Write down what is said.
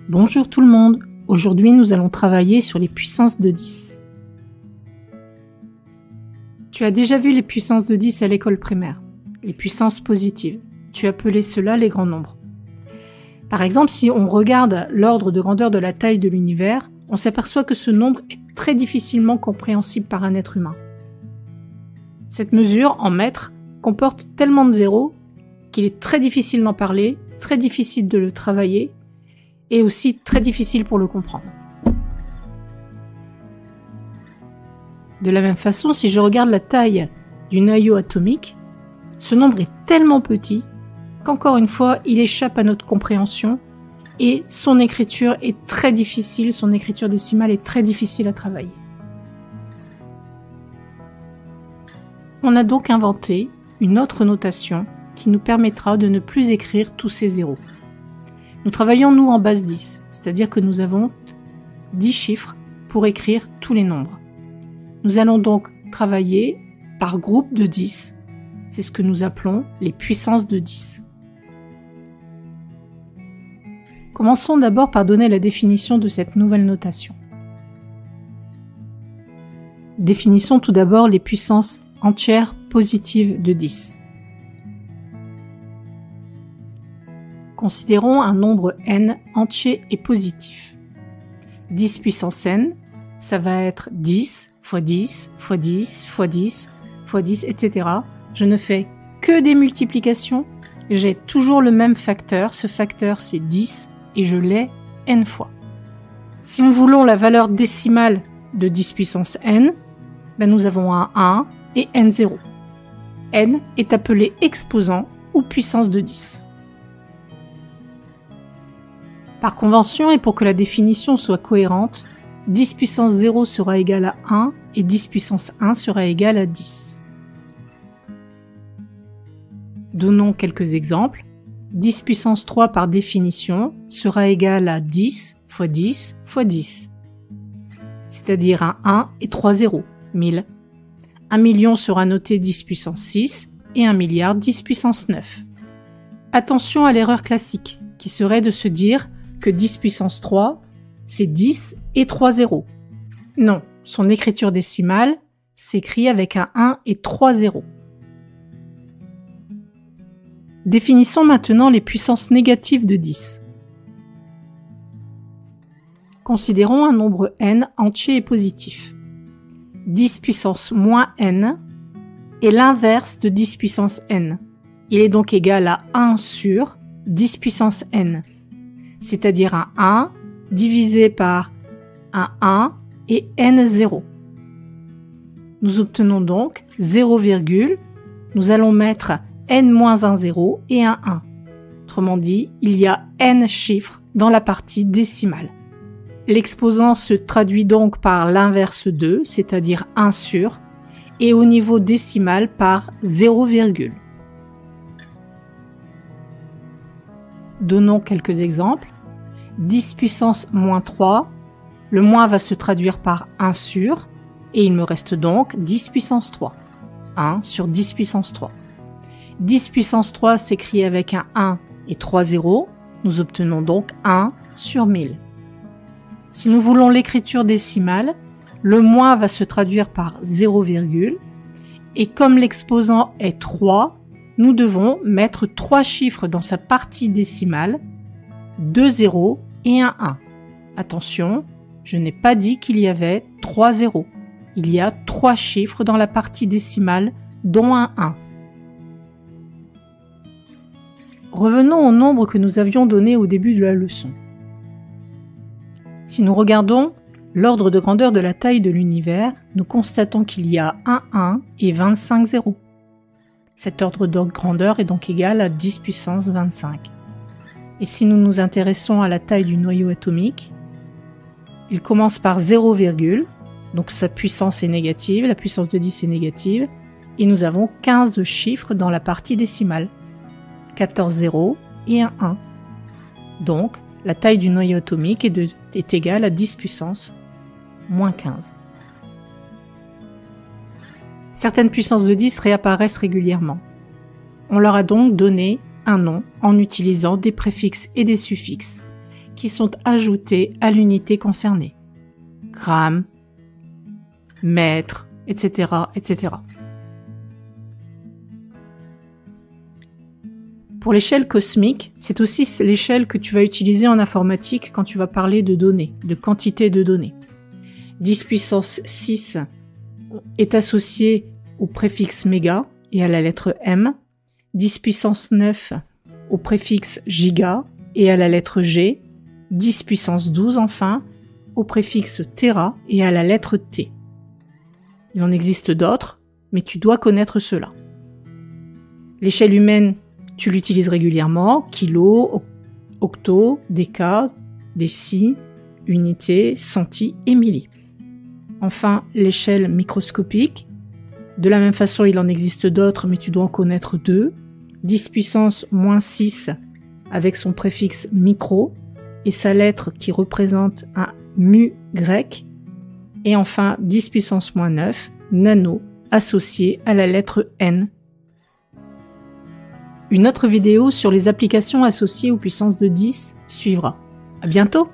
Bonjour tout le monde, aujourd'hui nous allons travailler sur les puissances de 10. Tu as déjà vu les puissances de 10 à l'école primaire, les puissances positives. Tu appelais cela les grands nombres. Par exemple, si on regarde l'ordre de grandeur de la taille de l'univers, on s'aperçoit que ce nombre est très difficilement compréhensible par un être humain. Cette mesure, en mètres, comporte tellement de zéros qu'il est très difficile d'en parler, très difficile de le travailler, et aussi très difficile pour le comprendre. De la même façon, si je regarde la taille du noyau atomique, ce nombre est tellement petit qu'encore une fois, il échappe à notre compréhension et son écriture est très difficile, son écriture décimale est très difficile à travailler. On a donc inventé une autre notation qui nous permettra de ne plus écrire tous ces zéros. Nous travaillons, nous, en base 10, c'est-à-dire que nous avons 10 chiffres pour écrire tous les nombres. Nous allons donc travailler par groupe de 10. C'est ce que nous appelons les puissances de 10. Commençons d'abord par donner la définition de cette nouvelle notation. Définissons tout d'abord les puissances entières positives de 10. Considérons un nombre n entier et positif. 10 puissance n, ça va être 10 fois 10 fois 10 fois 10 fois 10, etc. Je ne fais que des multiplications, j'ai toujours le même facteur, ce facteur c'est 10 et je l'ai n fois. Si nous voulons la valeur décimale de 10 puissance n, nous avons un 1 et n0. n est appelé exposant ou puissance de 10. Par convention et pour que la définition soit cohérente, 10 puissance 0 sera égal à 1 et 10 puissance 1 sera égal à 10. Donnons quelques exemples. 10 puissance 3 par définition sera égal à 10 fois 10 fois 10, c'est-à-dire un 1 et 3 zéros, 1000. 1 million sera noté 10 puissance 6 et 1 milliard 10 puissance 9. Attention à l'erreur classique, qui serait de se dire que 10 puissance 3, c'est 10 et 3 zéros. Non, son écriture décimale s'écrit avec un 1 et 3 zéros. Définissons maintenant les puissances négatives de 10. Considérons un nombre n entier et positif. 10 puissance moins n est l'inverse de 10 puissance n. Il est donc égal à 1 sur 10 puissance n, c'est-à-dire un 1 divisé par un 1 et n0. Nous obtenons donc 0, nous allons mettre n-1 0 et un 1. Autrement dit, il y a n chiffres dans la partie décimale. L'exposant se traduit donc par l'inverse 2, c'est-à-dire 1 sur, et au niveau décimal par 0, Donnons quelques exemples. 10 puissance moins 3, le moins va se traduire par 1 sur, et il me reste donc 10 puissance 3. 1 sur 10 puissance 3. 10 puissance 3 s'écrit avec un 1 et 3 zéros, nous obtenons donc 1 sur 1000. Si nous voulons l'écriture décimale, le moins va se traduire par 0, et comme l'exposant est 3, nous devons mettre 3 chiffres dans sa partie décimale, 2 zéros et un 1. Attention, je n'ai pas dit qu'il y avait 3 zéros. Il y a 3 chiffres dans la partie décimale, dont un 1. Revenons au nombre que nous avions donné au début de la leçon. Si nous regardons l'ordre de grandeur de la taille de l'univers, nous constatons qu'il y a un 1 et 25 zéros. Cet ordre de grandeur est donc égal à 10 puissance 25. Et si nous nous intéressons à la taille du noyau atomique, il commence par 0, donc sa puissance est négative, la puissance de 10 est négative, et nous avons 15 chiffres dans la partie décimale, 14 zéros et un 1. Donc, la taille du noyau atomique est égale à 10 puissance moins 15. Certaines puissances de 10 réapparaissent régulièrement. On leur a donc donné un nom en utilisant des préfixes et des suffixes qui sont ajoutés à l'unité concernée. Gramme, mètre, etc., etc. Pour l'échelle cosmique, c'est aussi l'échelle que tu vas utiliser en informatique quand tu vas parler de données, de quantité de données. 10 puissance 6 est associé au préfixe méga et à la lettre M. 10 puissance 9 au préfixe giga et à la lettre G. 10 puissance 12 enfin au préfixe téra et à la lettre T. Il en existe d'autres, mais tu dois connaître cela. L'échelle humaine, tu l'utilises régulièrement, kilo, octo, déca, déci, unité, centi et milli. Enfin, l'échelle microscopique. De la même façon, il en existe d'autres, mais tu dois en connaître deux. 10 puissance moins 6 avec son préfixe micro et sa lettre qui représente un mu grec. Et enfin, 10 puissance moins 9, nano, associé à la lettre N. Une autre vidéo sur les applications associées aux puissances de 10 suivra. À bientôt!